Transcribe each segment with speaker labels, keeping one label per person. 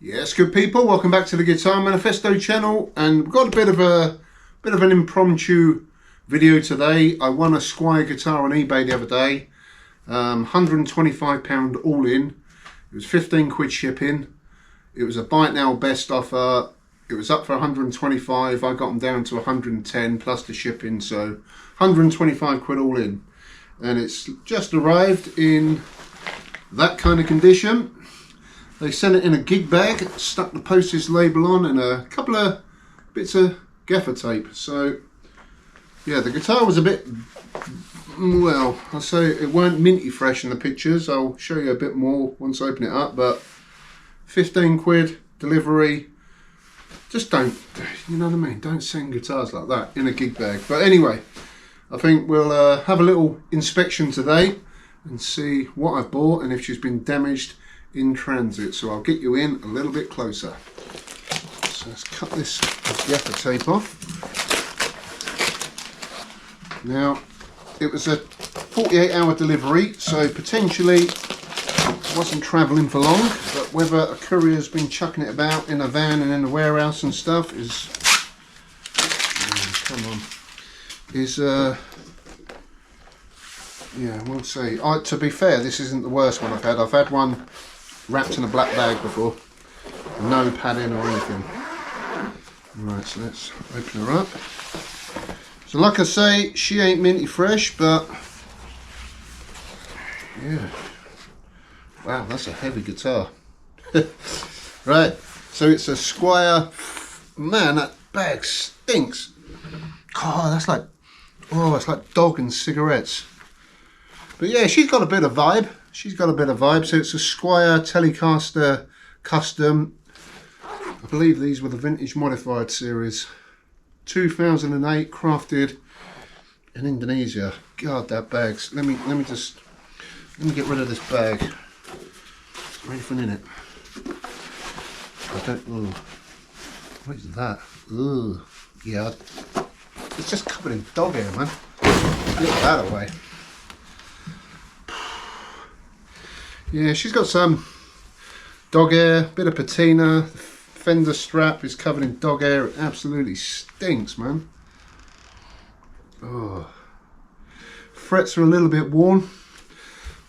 Speaker 1: Yes, good people, welcome back to the Guitar Manifesto channel, and we've got a bit of an impromptu video today. I won a Squier guitar on eBay the other day, £125 all in. It was 15 quid shipping. It was a buy it now best offer. It was up for 125. I got them down to 110 plus the shipping, so 125 quid all in. And it's just arrived in that kind of condition. They sent it in a gig bag, stuck the postage label on and a couple of bits of gaffer tape. So yeah, the guitar was a bit, well, I'll say it weren't minty fresh in the pictures. I'll show you a bit more once I open it up, but 15 quid delivery. Just don't, you know what I mean, don't send guitars like that in a gig bag. But anyway, I think we'll have a little inspection today and see what I've bought and if she's been damaged in transit. So I'll get you in a little bit closer. So let's cut this gaffer tape off. Now, it was a 48-hour delivery, so potentially wasn't travelling for long, but whether a courier's been chucking it about in a van and in the warehouse and stuff is, come on, is yeah, we'll see. To be fair, this isn't the worst one I've had. I've had one wrapped in a black bag before, no padding or anything. Right, so let's open her up. So like I say, she ain't minty fresh, but yeah, wow, that's a heavy guitar. Right, so it's a Squier. Man, that bag stinks. Oh, that's like, oh, it's like dog and cigarettes. But yeah, she's got a bit of vibe. She's got a bit of vibe. So it's a Squier Telecaster custom. I believe these were the vintage modified series. 2008, crafted in Indonesia. God, that bag's. Let me get rid of this bag. Is there anything in it? I don't. Oh, what is that? Ugh. Yeah, it's just covered in dog hair, man. Get that away. Yeah, she's got some dog hair, bit of patina. The Fender strap is covered in dog hair. It absolutely stinks, man. Oh, frets are a little bit worn,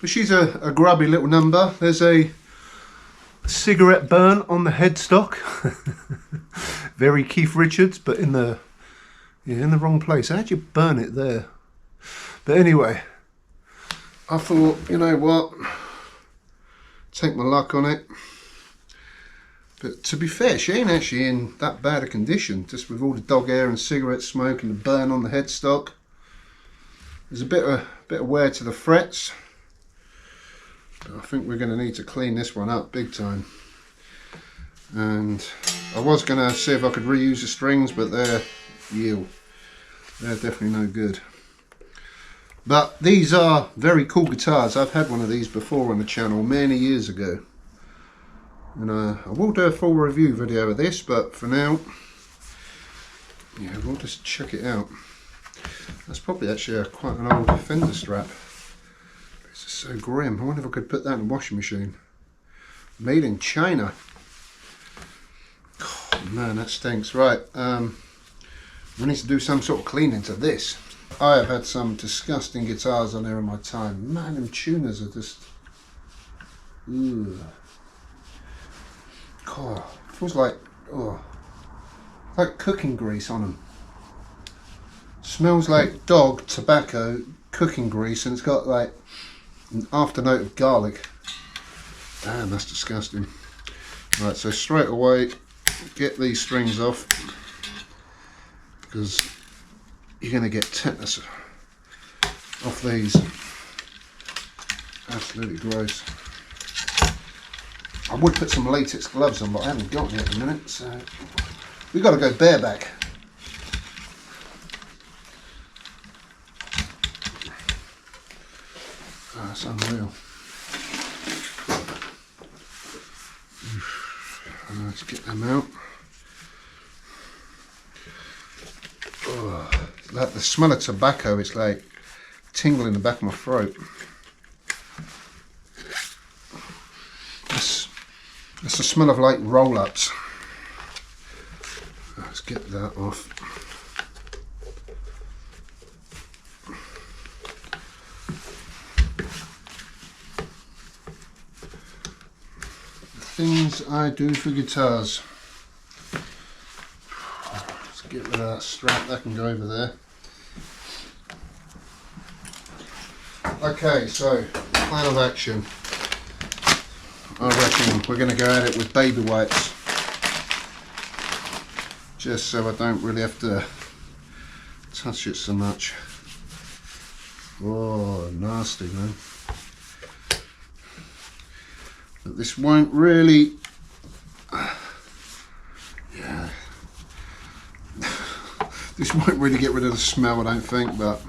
Speaker 1: but she's a grubby little number. There's a cigarette burn on the headstock. Very Keith Richards, but in the wrong place. How'd you burn it there? But anyway, I thought, you know what, take my luck on it. But to be fair, she ain't actually in that bad a condition, just with all the dog hair and cigarette smoke and the burn on the headstock. There's a bit of wear to the frets, but I think we're going to need to clean this one up big time. And I was going to see if I could reuse the strings, but they're definitely no good. But these are very cool guitars. I've had one of these before on the channel many years ago, and I will do a full review video of this, but for now, yeah, we'll just check it out. That's probably actually quite an old Fender strap. It's just so grim. I wonder if I could put that in the washing machine. Made in China. Oh, man, that stinks. Right, we need to do some sort of cleaning to this. I have had some disgusting guitars on there in my time. Man, them tuners are just, ugh. God, it feels like, oh, like cooking grease on them. Smells like dog, tobacco, cooking grease, and it's got like an afternote of garlic. Damn, that's disgusting. Right, so straight away, get these strings off, because you're going to get tetanus off these. Absolutely gross. I would put some latex gloves on, but I haven't got any at the minute, so we've got to go bareback. Oh, that's unreal. Let's get them out. Oh, like the smell of tobacco, it's like tingling in the back of my throat. Let's That's the smell of like roll-ups. Let's get that off. Things I do for guitars. Let's get rid of that strap, that can go over there. Okay, so plan of action. I reckon we're going to go at it with baby wipes, just so I don't really have to touch it so much. Oh, nasty, man. But this won't really, yeah, this won't really get rid of the smell, I don't think, but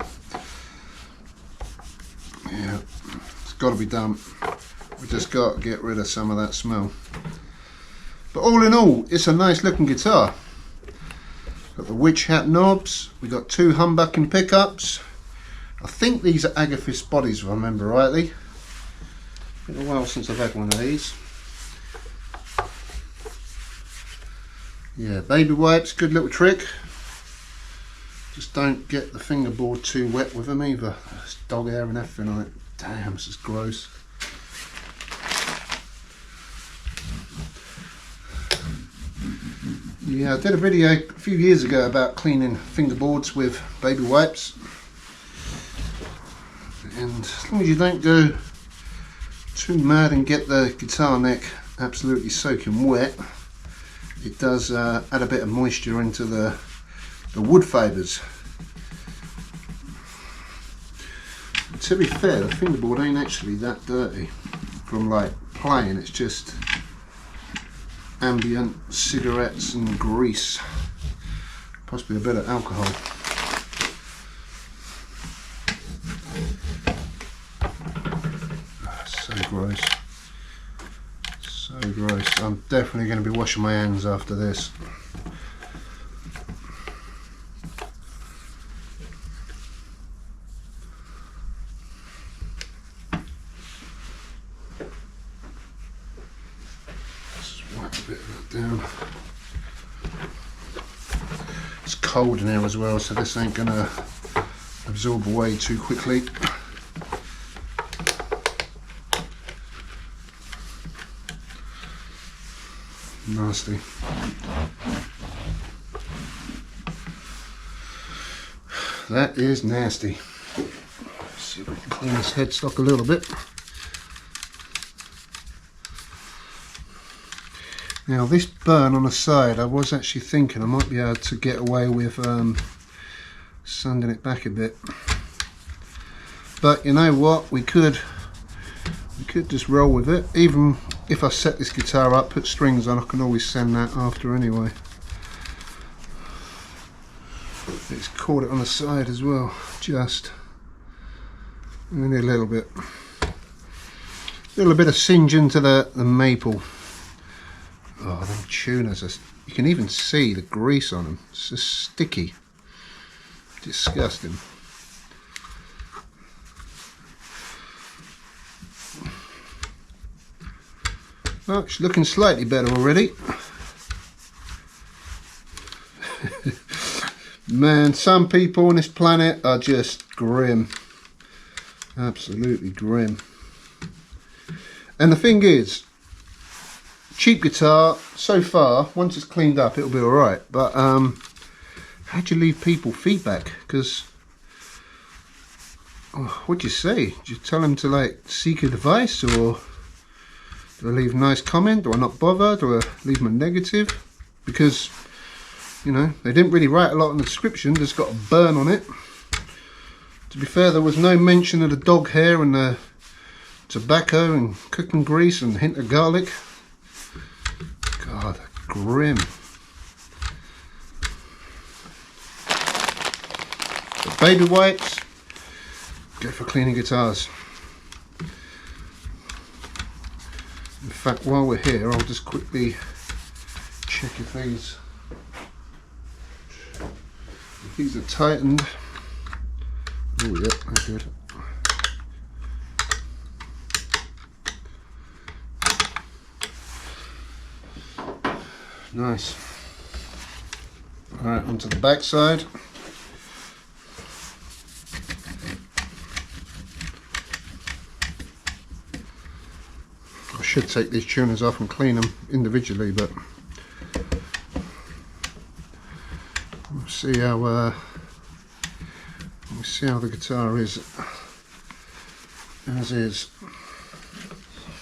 Speaker 1: yeah, it's got to be done. We just got to get rid of some of that smell. But all in all, it's a nice looking guitar. Got the witch hat knobs, we got 2 humbucking pickups. I think these are Agathis bodies, if I remember rightly. Been a while since I've had one of these. Yeah, baby wipes, good little trick. Just don't get the fingerboard too wet with them either. There's dog hair and everything on it. Damn, this is gross. Yeah, I did a video a few years ago about cleaning fingerboards with baby wipes. And as long as you don't go too mad and get the guitar neck absolutely soaking wet, it does add a bit of moisture into the wood fibres. To be fair, the fingerboard ain't actually that dirty from like playing, it's just ambient cigarettes and grease, possibly a bit of alcohol. So gross, so gross. I'm definitely going to be washing my hands after this. Just wipe a bit of that down. It's cold in here as well, so this ain't going to absorb away too quickly. Nasty. That is nasty. Let's see if we can clean this headstock a little bit. Now this burn on the side, I was actually thinking I might be able to get away with sanding it back a bit. But you know what, we could just roll with it. Even if I set this guitar up, put strings on, I can always sand that after anyway. It's caught it on the side as well, just only a little bit. A little bit of singe into the maple. Oh, them tuners, you can even see the grease on them. It's just sticky. Disgusting. Well, it's looking slightly better already. Man, some people on this planet are just grim. Absolutely grim. And the thing is, cheap guitar, so far, once it's cleaned up, it'll be alright. But how do you leave people feedback? Because, what do you say? Do you tell them to like seek advice, or do I leave a nice comment? Do I not bother? Do I leave them a negative? Because, you know, they didn't really write a lot in the description, just got a burn on it. To be fair, there was no mention of the dog hair and the tobacco and cooking grease and a hint of garlic. God, grim. But baby wipes, go for cleaning guitars. In fact, while we're here, I'll just quickly check if these are tightened. Oh yeah, that's good. Nice. Alright, onto the back side. I should take these tuners off and clean them individually, but we'll see how the guitar is as is.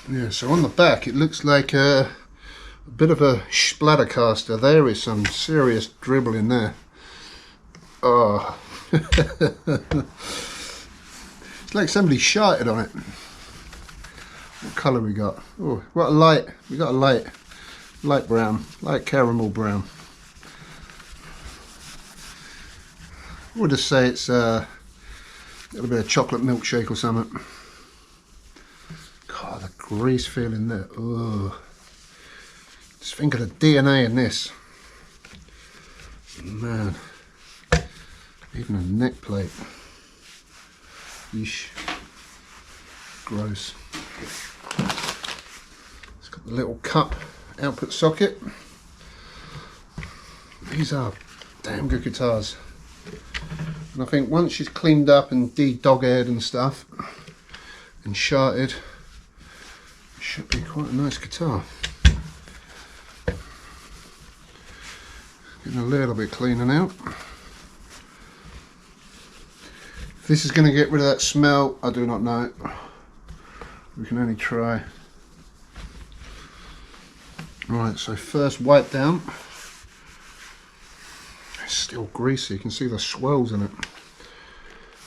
Speaker 1: Yeah, so on the back it looks like a bit of a splattercaster. There is some serious dribble in there. Oh. It's like somebody sharted on it. What colour we got? Oh, what a light. We got a light brown, light caramel brown. We'll just say it's a little bit of chocolate milkshake or something. God, the grease feeling there. Oh. Just think of the DNA in this. Man. Even a neck plate. Yeesh. Gross. It's got the little cup output socket. These are damn good guitars. And I think once she's cleaned up and de-dog-eared and stuff and sharted, it should be quite a nice guitar. Getting a little bit cleaner now. If this is going to get rid of that smell, I do not know. We can only try. Right, so first wipe down. It's still greasy, you can see the swirls in it.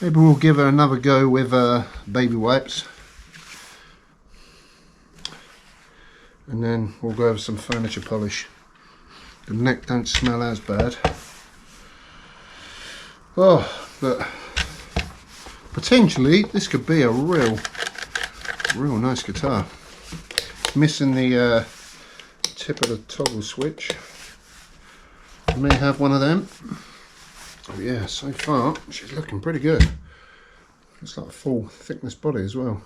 Speaker 1: Maybe we'll give her another go with baby wipes. And then we'll go over some furniture polish. The neck don't smell as bad. Oh, but potentially this could be a real nice guitar. Missing the tip of the toggle switch. I may have one of them. Oh yeah, so far she's looking pretty good. It's like a full thickness body as well.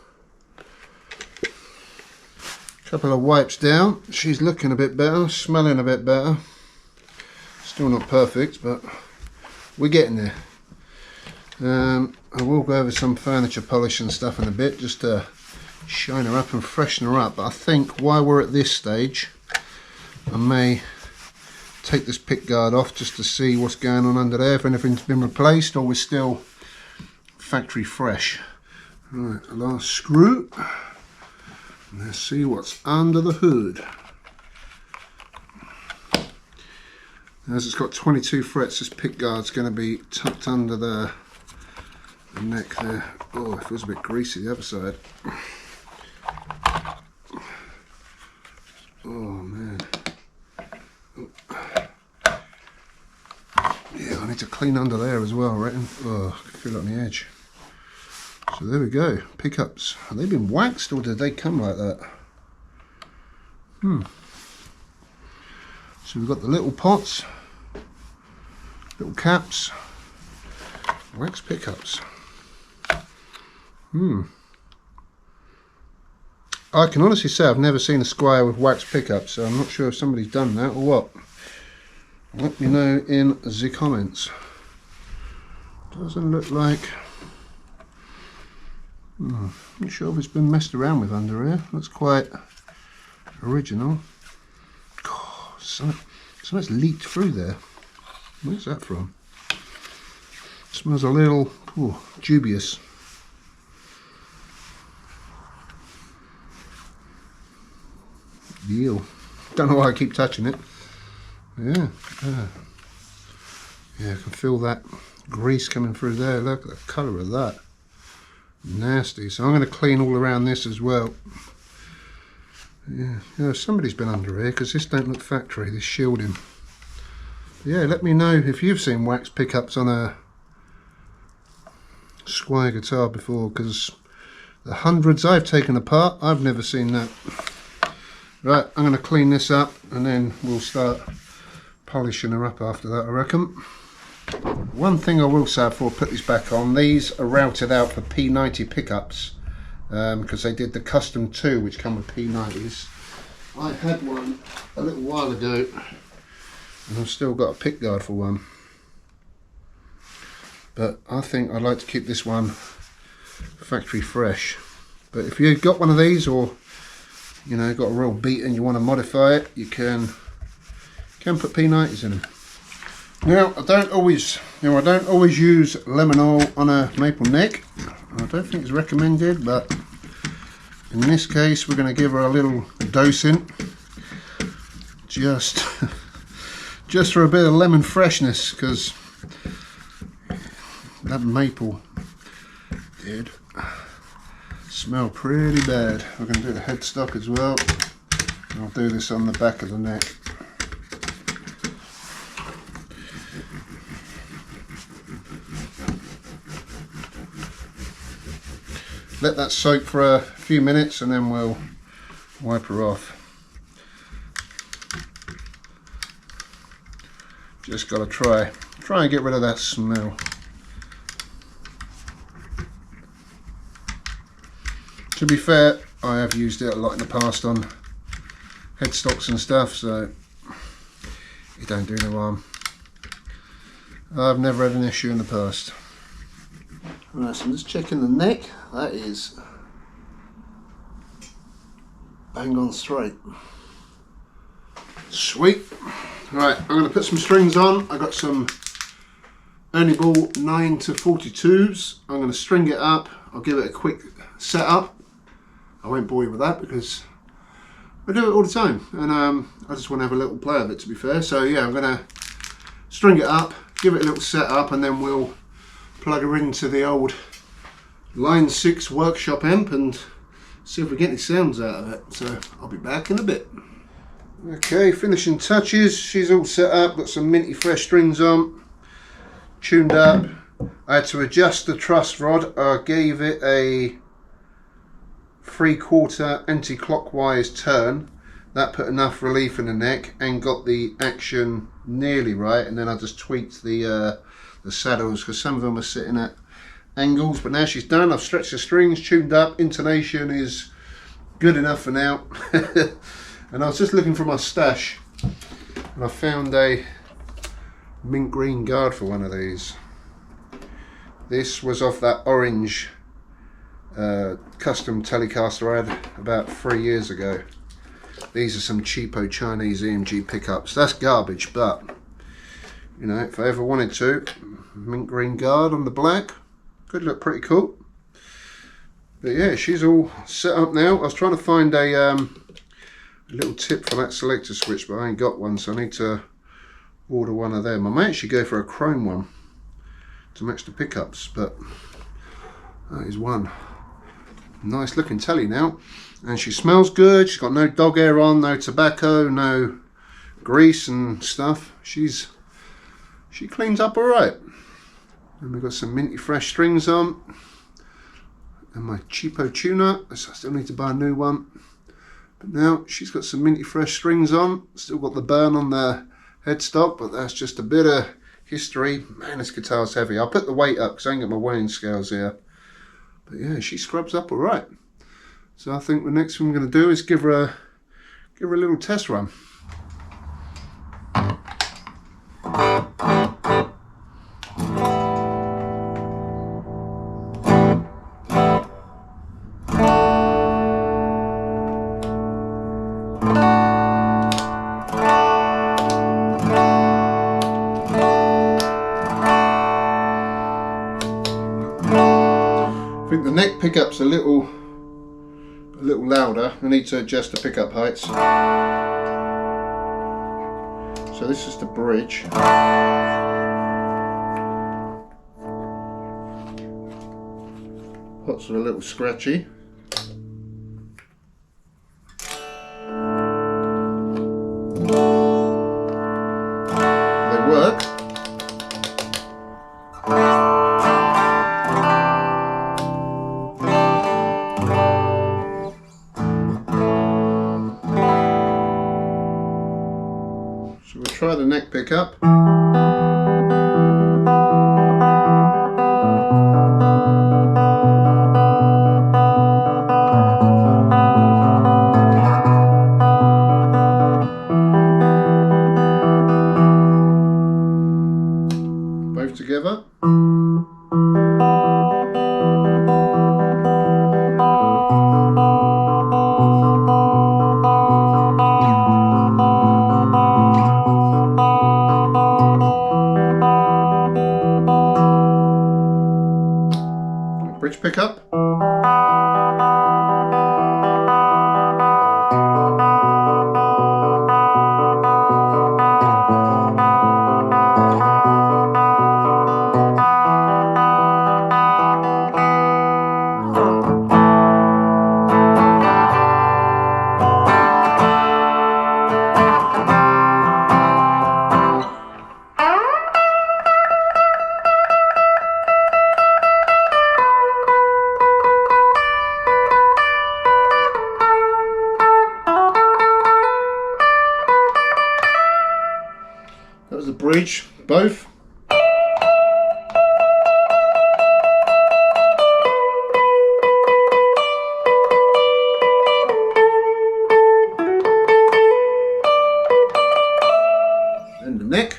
Speaker 1: Couple of wipes down. She's looking a bit better, smelling a bit better. Still not perfect, but we're getting there. I will go over some furniture polish and stuff in a bit, just to shine her up and freshen her up. But I think while we're at this stage, I may take this pickguard off just to see what's going on under there, if anything's been replaced or we're still factory fresh. Right, the last screw. Let's see what's under the hood. As it's got 22 frets, this pickguard's going to be tucked under the neck there. Oh, it feels a bit greasy the other side. Oh man. Yeah, I need to clean under there as well, I reckon. Oh, I can feel it on the edge. So there we go, pickups. Have they been waxed or did they come like that? So we've got the little pots, little caps, wax pickups. I can honestly say I've never seen a Squier with wax pickups, so I'm not sure if somebody's done that or what. Let me know in the comments. Doesn't look like... I'm not sure if it's been messed around with under here. Looks quite original. God, something's leaked through there. Where's that from? It smells a little dubious. Ew. Don't know why I keep touching it. Yeah. Yeah, I can feel that grease coming through there. Look at the colour of that. Nasty. So I'm going to clean all around this as well. Yeah, somebody's been under here because this don't look factory, this shielding. But yeah, let me know if you've seen wax pickups on a Squier guitar before, because the hundreds I've taken apart, I've never seen that. Right, I'm going to clean this up and then we'll start polishing her up after that, I reckon. One thing I will say before I put these back on, these are routed out for P90 pickups because they did the custom 2 which come with P90s. I had one a little while ago and I've still got a pickguard for one. But I think I'd like to keep this one factory fresh. But if you've got one of these, or you know, got a real beat and you want to modify it, you can put P90s in them. Now, I don't always use lemon oil on a maple neck. I don't think it's recommended, but in this case we're going to give her a little dosing, just for a bit of lemon freshness, because that maple did smell pretty bad. We're going to do the headstock as well. I'll do this on the back of the neck. Let that soak for a few minutes and then we'll wipe her off. Just got to try and get rid of that smell. To be fair, I have used it a lot in the past on headstocks and stuff, so it don't do no harm. I've never had an issue in the past. Right, so I'm just checking the neck. That is bang on straight. Sweet. Right, I'm going to put some strings on. I got some Ernie Ball 9 to 42s. I'm going to string it up. I'll give it a quick setup. I won't bore you with that because I do it all the time, and I just want to have a little play of it, to be fair. So yeah, I'm going to string it up, give it a little setup, and then we'll plug her into the old Line 6 workshop amp and see if we get any sounds out of it. So I'll be back in a bit. Okay, finishing touches. She's all set up, got some minty fresh strings on, tuned up. I had to adjust the truss rod. I gave it a 3/4 anti-clockwise turn. That put enough relief in the neck and got the action nearly right, and then I just tweaked the saddles because some of them are sitting at angles. But now she's done. I've stretched the strings, tuned up, intonation is good enough for now. And I was just looking for my stash and I found a mint green guard for one of these. This was off that orange custom Telecaster I had about 3 years ago. These are some cheapo Chinese EMG pickups. That's garbage, but you know, if I ever wanted to, mint green guard on the black could look pretty cool. But yeah, she's all set up now. I was trying to find a little tip for that selector switch, but I ain't got one, so I need to order one of them. I may actually go for a chrome one to match the pickups, but that is one. Nice looking telly now, and she smells good. She's got no dog hair on, no tobacco, no grease and stuff. She cleans up all right. And we've got some minty fresh strings on, and my cheapo tuner. I still need to buy a new one, but now she's got some minty fresh strings on. Still got the burn on the headstock, but that's just a bit of history. Man, this guitar's heavy. I'll put the weight up because I ain't got my weighing scales here. But yeah, she scrubs up all right. So I think the next thing we're going to do is give her a little test run. I think the neck pickup's a little louder. I need to adjust the pickup heights. So this is the bridge. Pots are a little scratchy. They work. So we'll try the neck pickup. That was the bridge, both. And the neck.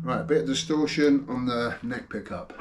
Speaker 1: Right, a bit of distortion on the neck pickup.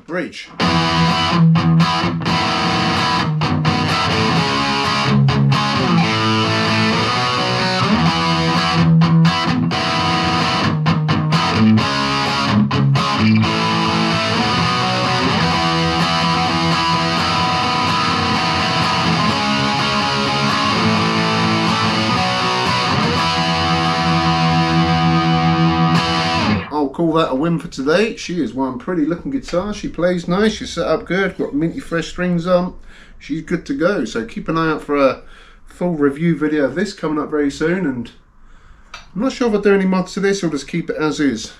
Speaker 1: Bridge. I'll call that a win for today. She is one pretty looking guitar. She plays nice, she's set up good, got minty fresh strings on. She's good to go. So keep an eye out for a full review video of this coming up very soon. And I'm not sure if I'll do any mods to this or just keep it as is.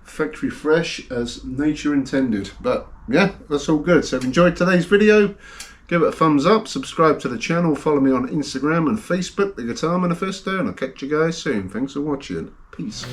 Speaker 1: Factory fresh as nature intended. But yeah, that's all good. So if you enjoyed today's video, give it a thumbs up, subscribe to the channel, follow me on Instagram and Facebook, The Guitar Manifesto, and I'll catch you guys soon. Thanks for watching. Peace.